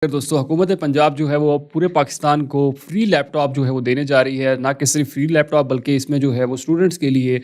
दोस्तों हुकूमत पंजाब जो है वो पूरे पाकिस्तान को फ्री लैपटॉप जो है वो देने जा रही है। ना कि सिर्फ फ्री लैपटॉप बल्कि इसमें जो है वो स्टूडेंट्स के लिए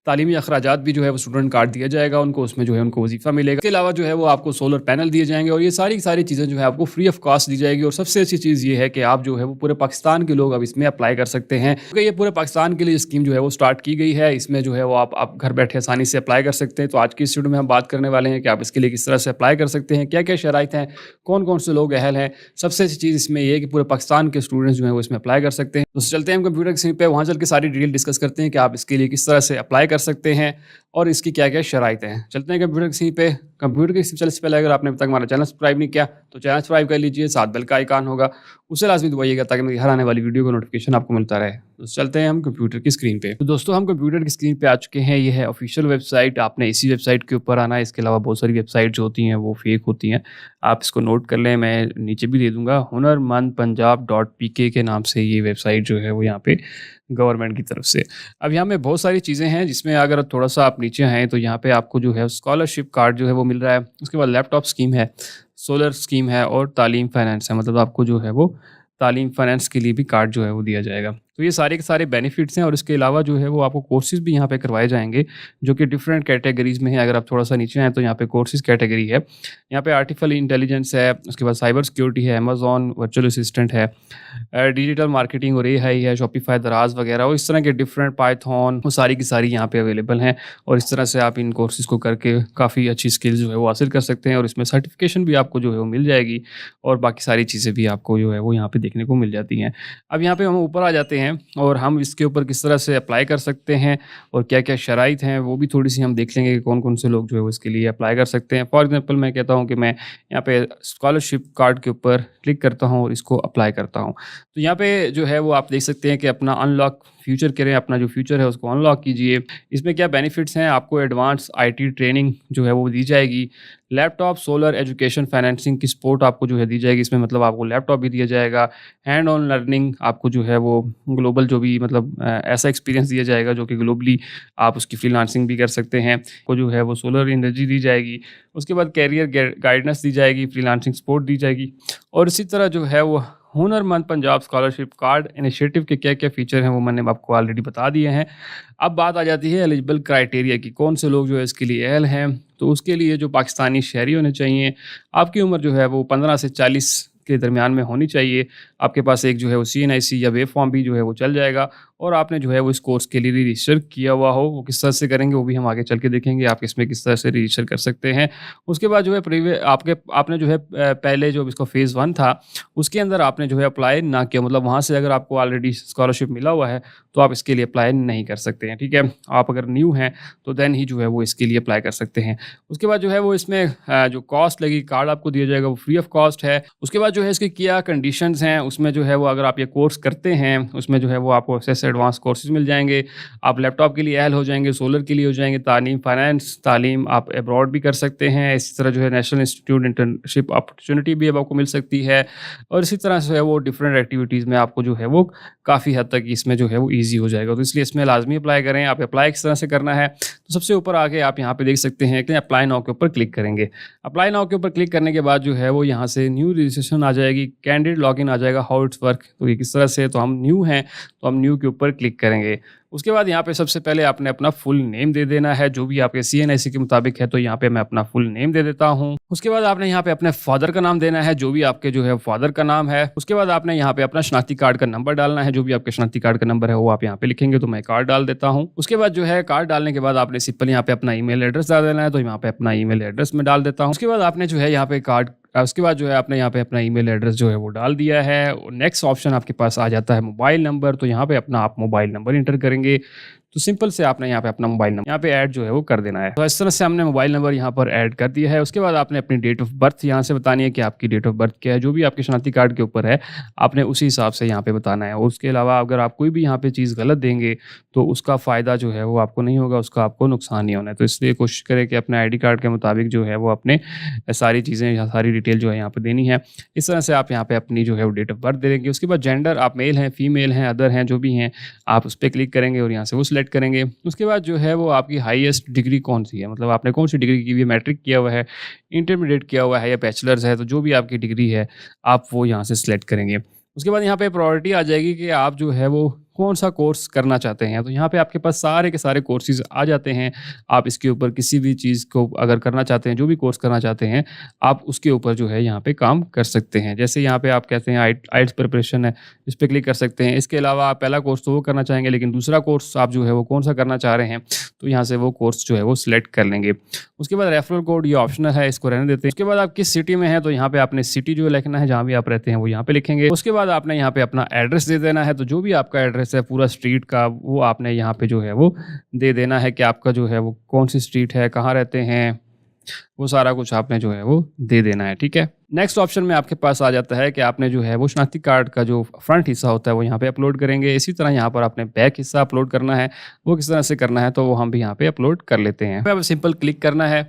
तालीमी अखराजात भी जो है वो स्टूडेंट कार्ड दिया जाएगा उनको, उसमें जो है उनको वजीफ़ा मिलेगा। इसके अलावा जो है वो आपको सोलर पैनल दिए जाएंगे और ये सारी की सारी चीज़ें जो है आपको फ्री ऑफ कॉस्ट दी जाएगी। और सबसे अच्छी चीज़ ये है कि आप जो है वो पूरे पाकिस्तान के लोग अब इसमें अप्लाई कर सकते हैं, क्योंकि ये पूरे पाकिस्तान के लिए स्कीम जो है वो स्टार्ट की गई है। इसमें जो है वो आप घर बैठे आसानी से अप्लाई कर सकते हैं। तो आज की इस वीडियो में हम बात करने वाले हैं कि आप इसके लिए किस तरह से अप्लाई कर सकते हैं, क्या क्या शराइत हैं, कौन कौन से लोग अहल हैं। सबसे अच्छी चीज़ इसमें ये है कि पूरे पाकिस्तान के स्टूडेंट्स जो हैं वो इसमें अप्लाई कर सकते हैं। तो चलते हैं हम कंप्यूटर की स्क्रीन पे, वहाँ चल के सारी डिटेल डिस्कस करते हैं कि आप इसके लिए किस तरह से अप्लाई कर सकते हैं और इसकी क्या क्या शराइत हैं। चलते हैं कंप्यूटर की स्क्रीन पे। कंप्यूटर की स्क्रीन चलने से पहले अगर आपने अब तक हमारा चैनल सब्सक्राइब नहीं किया तो चैनल सब्सक्राइब कर लीजिए, साथ बेल का आइकन होगा उसे लाजमी दबाइएगा ताकि मेरी हर आने वाली वीडियो का नोटिफिकेशन आपको मिलता रहे। तो चलते हैं हम कंप्यूटर की स्क्रीन पे। तो दोस्तों हम कंप्यूटर की स्क्रीन पे आ चुके हैं। ये है ऑफिशियल वेबसाइट, आपने इसी वेबसाइट के ऊपर आना है। इसके अलावा बहुत सारी वेबसाइट जो होती हैं वो फेक होती हैं, आप इसको नोट कर लें, मैं नीचे भी दे दूंगा। hunarmandpunjab.pk के नाम से ये वेबसाइट जो है वो यहाँ पे गवर्नमेंट की तरफ से। अब यहाँ में बहुत सारी चीज़ें हैं जिसमें अगर थोड़ा सा आप नीचे हैं तो यहाँ पे आपको जो है स्कॉलरशिप कार्ड जो है वो मिल रहा है। उसके बाद लैपटॉप स्कीम है, सोलर स्कीम है और तालीम फाइनेंस है। मतलब आपको जो है वो तालीम फाइनेंस के लिए भी कार्ड जो है वो दिया जाएगा। तो ये सारे के सारे बेनिफिट्स हैं और इसके अलावा जो है वो आपको कोर्सेज़ भी यहाँ पे करवाए जाएंगे जो कि डिफरेंट कैटेगरीज़ में हैं। अगर आप थोड़ा सा नीचे आएँ तो यहाँ पे कोर्सेज़ कैटेगरी है। यहाँ पे आर्टिफिशियल इंटेलिजेंस है, उसके बाद साइबर सिक्योरिटी है, अमेज़न वर्चुअल असिस्टेंट है, डिजिटल मार्केटिंग और एआई है, शॉपिफाई, दराज वगैरह और इस तरह के डिफरेंट पाइथन, वो सारी की सारी यहाँ पे अवेलेबल हैं। और इस तरह से आप इन कोर्सेज़ को करके काफ़ी अच्छी स्किल्स जो है वो हासिल कर सकते हैं और इसमें सर्टिफिकेशन भी आपको जो है वो मिल जाएगी और बाकी सारी चीज़ें भी आपको जो है वो यहाँ पे देखने को मिल जाती हैं। अब यहाँ पे हम ऊपर आ जाते हैं और हम इसके ऊपर किस तरह से अप्लाई कर सकते हैं और क्या-क्या शराइत हैं वो भी थोड़ी-सी हम देख लेंगे कि कौन-कौन से लोग जो है वो इसके लिए अप्लाई कर सकते हैं। फॉर एग्ज़ाम्पल मैं कहता हूँ कि मैं यहाँ पे स्कॉलरशिप कार्ड के ऊपर क्लिक करता हूँ और इसको अप्लाई करता हूँ। तो यहाँ पे जो है वो आप देख सकते हैं कि अपना अनलॉक फ्यूचर करें, अपना जो फ्यूचर है उसको अनलॉक कीजिए। इसमें क्या बेनिफिट्स हैं, आपको एडवांस आईटी ट्रेनिंग जो है वो दी जाएगी। लैपटॉप, सोलर, एजुकेशन, फाइनेंसिंग की सपोर्ट आपको जो है दी जाएगी। इसमें मतलब आपको लैपटॉप भी दिया जाएगा। हैंड ऑन लर्निंग आपको जो है वो ग्लोबल जो भी मतलब ऐसा एक्सपीरियंस दिया जाएगा जो कि ग्लोबली आप उसकी फ्रीलांसिंग भी कर सकते हैं। को जो है वो सोलर एनर्जी दी जाएगी। उसके बाद कैरियर गाइडेंस दी जाएगी, फ्रीलांसिंग सपोर्ट दी जाएगी। और इसी तरह जो है वो हुनरमंद पंजाब स्कॉलरशिप कार्ड इनिशिएटिव के क्या-क्या फ़ीचर हैं वो मैंने आपको ऑलरेडी बता दिए हैं। अब बात आ जाती है एलिजिबल क्राइटेरिया की, कौन से लोग जो है इसके लिए अहल हैं। तो उसके लिए जो पाकिस्तानी शहरी होने चाहिए, आपकी उम्र जो है वो 15 से 40 के दरमियान में होनी चाहिए। आपके पास एक जो है वो सीएनआईसी या वेब फॉर्म भी जो है वो चल जाएगा और आपने जो है वो इस कोर्स के लिए रजिस्टर किया हुआ हो। वो किस तरह से करेंगे वो भी हम आगे चल के देखेंगे, आप इसमें किस तरह से रजिस्टर कर सकते हैं। उसके बाद जो है आपने जो है पहले जो इसका फ़ेज़ 1 था उसके अंदर आपने जो है अप्लाई ना किया, मतलब वहाँ से अगर आपको ऑलरेडी स्कॉलरशिप मिला हुआ है तो आप इसके लिए अप्लाई नहीं कर सकते हैं, ठीक है। आप अगर न्यू हैं तो देन ही जो है वो इसके लिए अप्लाई कर सकते हैं। उसके बाद जो है वो इसमें जो कॉस्ट लगी, कार्ड आपको दिया जाएगा वो फ्री ऑफ कॉस्ट है। उसके बाद जो है इसकी क्या कंडीशंस हैं, उसमें जो है वो अगर आप ये कोर्स करते हैं उसमें जो है वो आपको एक्सेस एडवांस कोर्सेज मिल जाएंगे। आप लैपटॉप के लिए अहल हो जाएंगे, सोलर के लिए हो जाएंगे, तालीम फाइनेंस तालीम आप अब्रॉड भी कर सकते हैं। इसी तरह जो है नेशनल इंस्टीट्यूट इंटर्नशिप अपॉर्चुनिटी भी अब आपको मिल सकती है और इसी तरह से है वो डिफरेंट एक्टिविटीज़ में आपको जो है वो काफ़ी हद तक इसमें जो है वो ईजी हो जाएगा। तो इसलिए इसमें लाजमी अप्लाई करें। आप अप्लाई किस तरह से करना है तो सबसे ऊपर आके आप यहाँ पे देख सकते हैं कि अप्लाई नाउ के ऊपर क्लिक करेंगे। अप्लाई नाउ के ऊपर क्लिक करने के बाद जो है वो यहाँ से न्यू रजिस्ट्रेशन आ जाएगी, कैंडिडेट लॉगिन आ जाएगा, हाउ इट्स वर्क। तो ये किस तरह से, तो हम न्यू हैं तो हम न्यू के ऊपर क्लिक करेंगे। उसके बाद यहाँ पे सबसे पहले आपने अपना फुल नेम दे देना है, जो भी आपके सीएनआईसी के मुताबिक है। तो यहाँ पे मैं अपना फुल नेम दे देता हूँ। उसके बाद आपने यहाँ पे अपने फादर का नाम देना है, जो भी आपके जो है फादर का नाम है। उसके बाद आपने यहाँ पे अपना शनाख्ती कार्ड का नंबर डालना है, जो भी आपके शनाख्ती कार्ड का नंबर है वो आप यहाँ पे लिखेंगे। तो मैं कार्ड डाल देता हूँ। उसके बाद जो है कार्ड डालने के बाद आपने सिंपल यहाँ पे अपना ईमेल एड्रेस डाल देना है, तो यहाँ पे अपना ईमेल एड्रेस में डाल देता हूँ। उसके बाद आपने जो है यहाँ पे उसके बाद जो है आपने यहाँ पे अपना ईमेल एड्रेस जो है वो डाल दिया है। नेक्स्ट ऑप्शन आपके पास आ जाता है मोबाइल नंबर। तो यहाँ पे अपना आप मोबाइल नंबर इंटर करेंगे। तो सिंपल से आपने यहाँ पे अपना मोबाइल नंबर यहाँ पे ऐड जो है वो कर देना है। तो इस तरह से हमने मोबाइल नंबर यहाँ पर ऐड कर दिया है। उसके बाद आपने अपनी डेट ऑफ बर्थ यहाँ से बतानी है कि आपकी डेट ऑफ बर्थ क्या है, जो भी आपके शनाख्ती कार्ड के ऊपर है आपने उसी हिसाब से यहाँ पे बताना है। और उसके अलावा अगर आप कोई भी यहाँ पे चीज़ गलत देंगे तो उसका फ़ायदा जो है वो आपको नहीं होगा, उसका आपको नुकसान नहीं होना है। तो इसलिए कोशिश करें कि अपने आईडी कार्ड के मुताबिक जो है वो अपने सारी चीज़ें या सारी डिटेल जो है यहाँ पे देनी है। इस तरह से आप यहाँ पे अपनी जो है वो डेट ऑफ बर्थ दे देंगे। उसके बाद जेंडर आप मेल हैं, फीमेल हैं, अदर हैं, जो भी हैं आप उस पर क्लिक करेंगे और यहाँ से वो सेलेक्ट करेंगे। उसके बाद जो है वो आपकी हाईएस्ट डिग्री कौन-सी है, मतलब आपने कौन-सी डिग्री की हुई है, मैट्रिक किया हुआ है, इंटरमीडिएट किया हुआ है या बैचलर्स है, तो जो भी आपकी डिग्री है, आप वो यहाँ से सेलेक्ट करेंगे। उसके बाद यहाँ पे प्रायोरिटी आ जाएगी कि आप जो है वो कौन-सा कोर्स करना चाहते हैं। तो यहाँ पे आपके पास सारे के सारे कोर्सेज़ आ जाते हैं। आप इसके ऊपर किसी भी चीज़ को अगर करना चाहते हैं, जो भी कोर्स करना चाहते हैं, आप उसके ऊपर जो है यहाँ पे काम कर सकते हैं। जैसे यहाँ पे आप कहते हैं आइट्स प्रिपरेशन है, इस पे क्लिक कर सकते हैं। इसके अलावा आप पहला कोर्स तो वो करना चाहेंगे, लेकिन दूसरा कोर्स आप जो है वो कौन-सा करना चाह रहे हैं, तो यहाँ से वो कोर्स जो है वो सिलेक्ट कर लेंगे। उसके बाद रेफरल कोड ये ऑप्शनल है, इसको रहने देते हैं। उसके बाद आप किस सिटी में हैं, तो यहाँ पे आपने सिटी जो लिखना है, जहाँ भी आप रहते हैं, वो यहाँ पे लिखेंगे। उसके बाद आपने यहाँ पे अपना एड्रेस दे देना है, तो जो भी आपका एड्रेस है पूरा स्ट्रीट का, वो आपने यहाँ पे जो है वो दे देना है कि आपका जो है वो कौन-सी स्ट्रीट है, कहाँ रहते हैं, वो सारा कुछ आपने जो है वो दे देना है, ठीक है। नेक्स्ट ऑप्शन में आपके पास आ जाता है कि आपने जो है वो शनाख्ती कार्ड का जो फ्रंट हिस्सा होता है वो यहाँ पे अपलोड करेंगे। इसी तरह यहाँ पर आपने बैक हिस्सा अपलोड करना है, वो किस तरह से करना है तो वो हम भी यहाँ पे अपलोड कर लेते हैं। अब सिंपल क्लिक करना है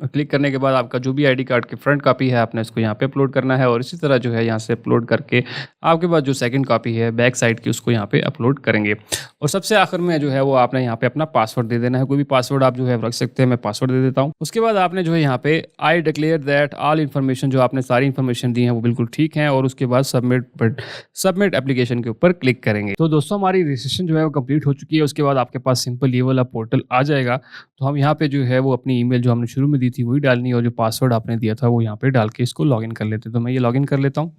और क्लिक करने के बाद आपका जो भी आईडी कार्ड की फ्रंट कॉपी है आपने इसको यहाँ पे अपलोड करना है और इसी तरह जो है यहाँ से अपलोड करके आपके पास जो सेकंड कॉपी है बैक साइड की उसको यहाँ पे अपलोड करेंगे। और सबसे आखिर में जो है वो आपने यहाँ पे अपना पासवर्ड दे देना है। कोई भी पासवर्ड आप जो है रख सकते हैं, मैं पासवर्ड दे देता हूँ। उसके बाद आपने जो है यहाँ पे I declare that all information, जो आपने सारी इन्फॉर्मेशन दी है वो बिल्कुल ठीक है, और उसके बाद सबमिट एप्लीकेशन के ऊपर क्लिक करेंगे। तो दोस्तों हमारी रजिस्ट्रेशन जो है वो कंप्लीट हो चुकी है। उसके बाद आपके पास सिंपल ये वाला पोर्टल आ जाएगा। तो हम यहाँ पे जो है वो अपनी ईमेल जो हमने शुरू में दी थी वही डालनी है और जो पासवर्ड आपने दिया था वो यहाँ पे डाल के इसको लॉगिन कर लेते हैं। तो मैं ये लॉगिन कर लेता हूँ।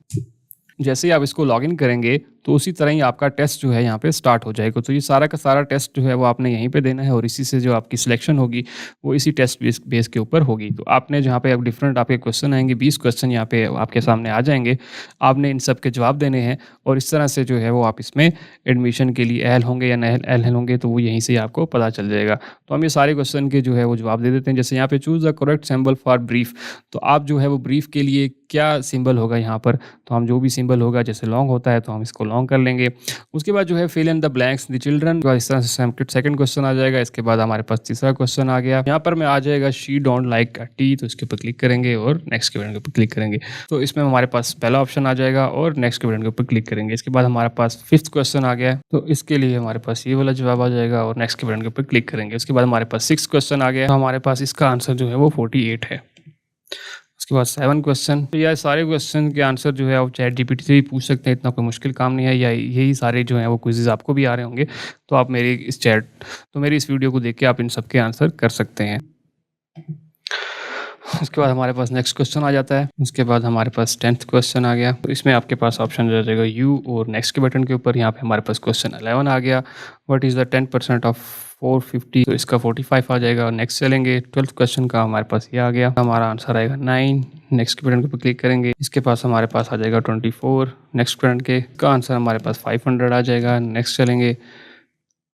जैसे ही आप इसको लॉगिन करेंगे तो उसी तरह ही आपका टेस्ट जो है यहाँ पे स्टार्ट हो जाएगा। तो ये सारा का सारा टेस्ट जो है वो आपने यहीं पे देना है और इसी से जो आपकी सिलेक्शन होगी वो इसी टेस्ट बेस के ऊपर होगी। तो आपने जहाँ पे अब डिफरेंट आपके क्वेश्चन आएंगे, 20 क्वेश्चन यहाँ पे आपके सामने आ जाएंगे। आपने इन सब के जवाब देने हैं और इस तरह से जो है वो आप इसमें एडमिशन के लिए अहल होंगे या नहीं अहल होंगे तो वो यहीं से आपको पता चल जाएगा। तो हम ये सारे क्वेश्चन के जो है वो जवाब दे देते हैं। जैसे यहाँ पे choose the correct symbol for brief, तो आप जो है वो ब्रीफ के लिए क्या सिंबल होगा यहाँ पर, तो हम जो भी सिंबल होगा, जैसे लॉन्ग होता है तो हम इसको लॉन्ग कर लेंगे। उसके बाद जो है fill in the blanks the children, इस तरह से सेकंड क्वेश्चन आ जाएगा। इसके बाद हमारे पास तीसरा क्वेश्चन आ गया। यहाँ पर मैं आ जाएगा शी डोंट लाइक टी, तो इसके ऊपर क्लिक करेंगे और नेक्स्ट के बटन के ऊपर क्लिक करेंगे। तो इसमें हमारे पास पहला ऑप्शन आ जाएगा और नेक्स्ट के बटन के ऊपर क्लिक करेंगे। इसके बाद हमारे पास फिफ्थ क्वेश्चन आ गया है, तो इसके लिए हमारे पास ये वाला जवाब आ जाएगा और नेक्स्ट के बटन के ऊपर क्लिक करेंगे। उसके बाद हमारे पास सिक्स क्वेश्चन आ गया, तो हमारे पास इसका आंसर जो है वो 48 है। उसके बाद 7 क्वेश्चन, तो यह सारे क्वेश्चन के आंसर जो है आप चैट जीपीटी से भी पूछ सकते हैं, इतना कोई मुश्किल काम नहीं है। या यही सारे जो हैं वो क्विज़ेज़ आपको भी आ रहे होंगे, तो आप मेरी इस वीडियो को देख के आप इन सब के आंसर कर सकते हैं। उसके बाद हमारे पास नेक्स्ट क्वेश्चन आ जाता है। उसके बाद हमारे पास 10th क्वेश्चन आ गया, तो इसमें आपके पास ऑप्शन रह जाएगा यू और नेक्स्ट के बटन के ऊपर। यहाँ पे हमारे पास क्वेश्चन 11 आ गया, व्हाट इज़ द 10% ऑफ 450, तो इसका 45 आ जाएगा और नेक्स्ट चलेंगे। 12th क्वेश्चन का हमारे पास ये आ गया, हमारा आंसर आएगा 9। नेक्स्ट के बटन के ऊपर क्लिक करेंगे, इसके पास हमारे पास आ जाएगा 24। नेक्स्ट बटन के का आंसर हमारे पास 500 आ जाएगा। नेक्स्ट चलेंगे।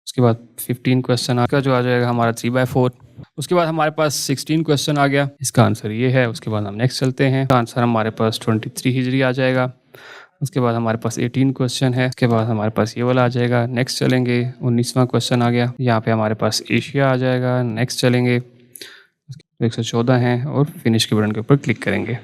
उसके बाद 15 क्वेश्चन का जो आ जाएगा हमारा 3/4। उसके बाद हमारे पास 16 क्वेश्चन आ गया, इसका आंसर ये है। उसके बाद हम नेक्स्ट चलते हैं, आंसर हमारे पास 23 हिजरी आ जाएगा। उसके बाद हमारे पास 18 क्वेश्चन है। उसके बाद हमारे पास ये वाला आ जाएगा। नेक्स्ट चलेंगे, 19वां क्वेश्चन आ गया, यहाँ पे हमारे पास एशिया आ जाएगा। नेक्स्ट चलेंगे, 114 है और फिनिश के बटन के ऊपर क्लिक करेंगे।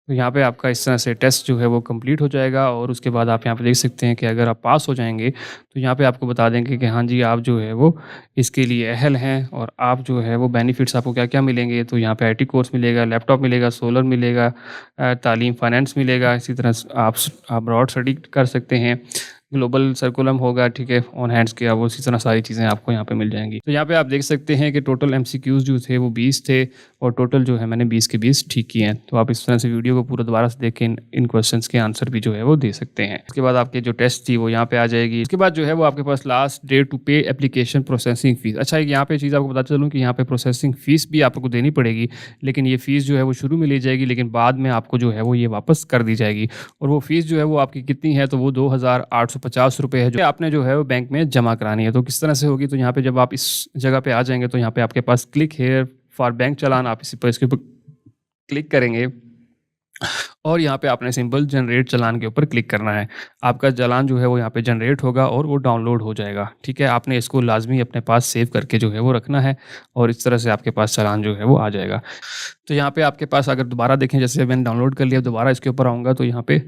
तो यहाँ पे आपका इस तरह से टेस्ट जो है वो कंप्लीट हो जाएगा और उसके बाद आप यहाँ पे देख सकते हैं कि अगर आप पास हो जाएंगे तो यहाँ पे आपको बता देंगे कि हाँ जी आप जो है वो इसके लिए अहल हैं और आप जो है वो बेनिफिट्स आपको क्या क्या मिलेंगे। तो यहाँ पे आईटी कोर्स मिलेगा, लैपटॉप मिलेगा, सोलर मिलेगा, तालीम फाइनेंस मिलेगा। इसी तरह आप अब्रॉड स्टडी कर सकते हैं, ग्लोबल सर्कुलम होगा, ठीक है, ऑन हैंड्स के, अब उसी तरह सारी चीज़ें आपको यहाँ पे मिल जाएंगी। तो यहाँ पे आप देख सकते हैं कि टोटल एमसीक्यूज़ जो थे वो 20 थे और टोटल जो है मैंने 20 के 20 ठीक किए हैं। तो आप इस तरह से वीडियो को पूरा दोबारा से देख के इन क्वेश्चंस के आंसर भी जो है वो दे सकते हैं। उसके बाद आपके जो टेस्ट थी वो यहाँ पे आ जाएगी। उसके बाद जो है वो आपके पास लास्ट डेट टू पे एप्लीकेशन प्रोसेसिंग फीस। अच्छा, यहाँ पे चीज़ आपको बताता चलूँ कि यहाँ पे प्रोसेसिंग फ़ीस भी आपको देनी पड़ेगी, लेकिन ये फ़ीस जो है वो शुरू में ली जाएगी, लेकिन बाद में आपको जो है वो ये वापस कर दी जाएगी। और वो फ़ीस जो है वो आपकी कितनी है, तो वो 2,850 रुपये है, जो आपने जो है वो बैंक में जमा करानी है। तो किस तरह से होगी, तो यहाँ पे जब आप इस जगह पे आ जाएंगे तो यहाँ पे आपके पास क्लिक हेयर फॉर बैंक चालान, आप इसके ऊपर क्लिक करेंगे और यहाँ पे आपने सिंपल जनरेट चालान के ऊपर क्लिक करना है। आपका चालान जो है वो यहाँ पे जनरेट होगा और वो डाउनलोड हो जाएगा, ठीक है। आपने इसको लाजमी अपने पास सेव करके जो है वो रखना है और इस तरह से आपके पास चालान जो है वो आ जाएगा। तो यहाँ पे आपके पास अगर दोबारा देखें, जैसे मैंने डाउनलोड कर लिया, दोबारा इसके ऊपर आऊँगा तो यहाँ पे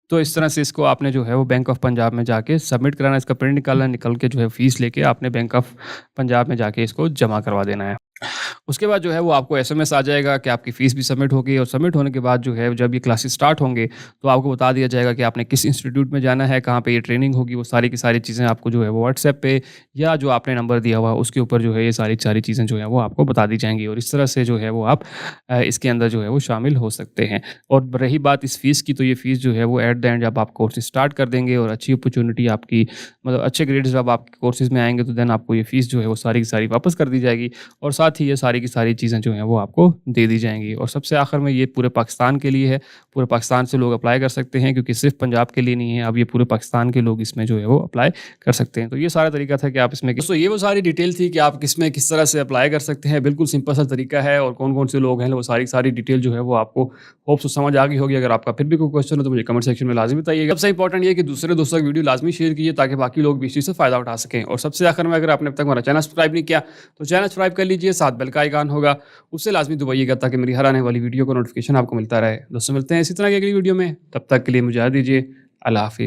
तो इस तरह से इसको आपने जो है वो बैंक ऑफ पंजाब में जाके सबमिट कराना, इसका प्रिंट निकालना, निकल के जो है फ़ीस लेके आपने बैंक ऑफ पंजाब में जाके इसको जमा करवा देना है। उसके बाद जो है वो आपको एसएमएस आ जाएगा कि आपकी फ़ीस भी सबमिट हो गई, और सबमिट होने के बाद जो है जब ये क्लासेस स्टार्ट होंगे तो आपको बता दिया जाएगा कि आपने किस इंस्टीट्यूट में जाना है, कहाँ पे ये ट्रेनिंग होगी। वो सारी की सारी चीज़ें आपको जो है वो व्हाट्सएप पे या जो आपने नंबर दिया हुआ है उसके ऊपर जो है ये सारी सारी चीज़ें जो है वो आपको बता दी जाएँगी, और इस तरह से जो है वो आप इसके अंदर जो है वो शामिल हो सकते हैं। और रही बात इस फ़ीस की, तो ये फ़ीस जो है वो एट द एंड जब आप कोर्स स्टार्ट कर देंगे और अच्छी अपॉर्चुनिटी आपकी, मतलब अच्छे ग्रेड्स जब आपके कोर्सेज़ में आएँगे, तो देन आपको ये फ़ीस जो है वो सारी की सारी वापस कर दी जाएगी, और साथ ही ये सारी की सारी चीज़ें जो हैं वो आपको दे दी जाएँगी। और सबसे आखिर में ये पूरे पाकिस्तान के लिए है, पूरे पाकिस्तान से लोग अप्लाई कर सकते हैं, क्योंकि सिर्फ़ पंजाब के लिए नहीं है, अब ये पूरे पाकिस्तान के लोग इसमें जो है वो अप्लाई कर सकते हैं। तो ये सारा तरीका था कि आप इसमें, दोस्तों ये वो सारी डिटेल थी कि आप किसमें किस तरह से अप्लाई कर सकते हैं। बिल्कुल सिंपल सा तरीका है, और कौन-कौन से लोग हैं वो सारी सारी डिटेल जो है वो आपको होप सो समझ आ गई होगी। अगर आपका फिर भी कोई क्वेश्चन हो तो मुझे कमेंट सेक्शन में लाज़मी बताइएगा। सबसे इंपॉर्टेंट ये है कि दूसरे दोस्तों की वीडियो लाज़मी शेयर कीजिए, ताकि बाकी लोग भी इस चीज़ से फ़ायदा उठा सकें। और सबसे आखिर में, अगर आपने अब तक हमारा चैनल सब्सक्राइब नहीं किया तो चैनल सब्सक्राइब कर लीजिए, साथ बेल का आइकन होगा उससे लाज़मी दबाइएगा, ताकि मेरी हर आने वाली वीडियो का नोटिफिकेशन आपको मिलता रहे। दोस्तों मिलते हैं इसी तरह की अगली वीडियो में, तब तक के लिए मुझे इजाज़त दीजिए। अल्लाह हाफ़िज़।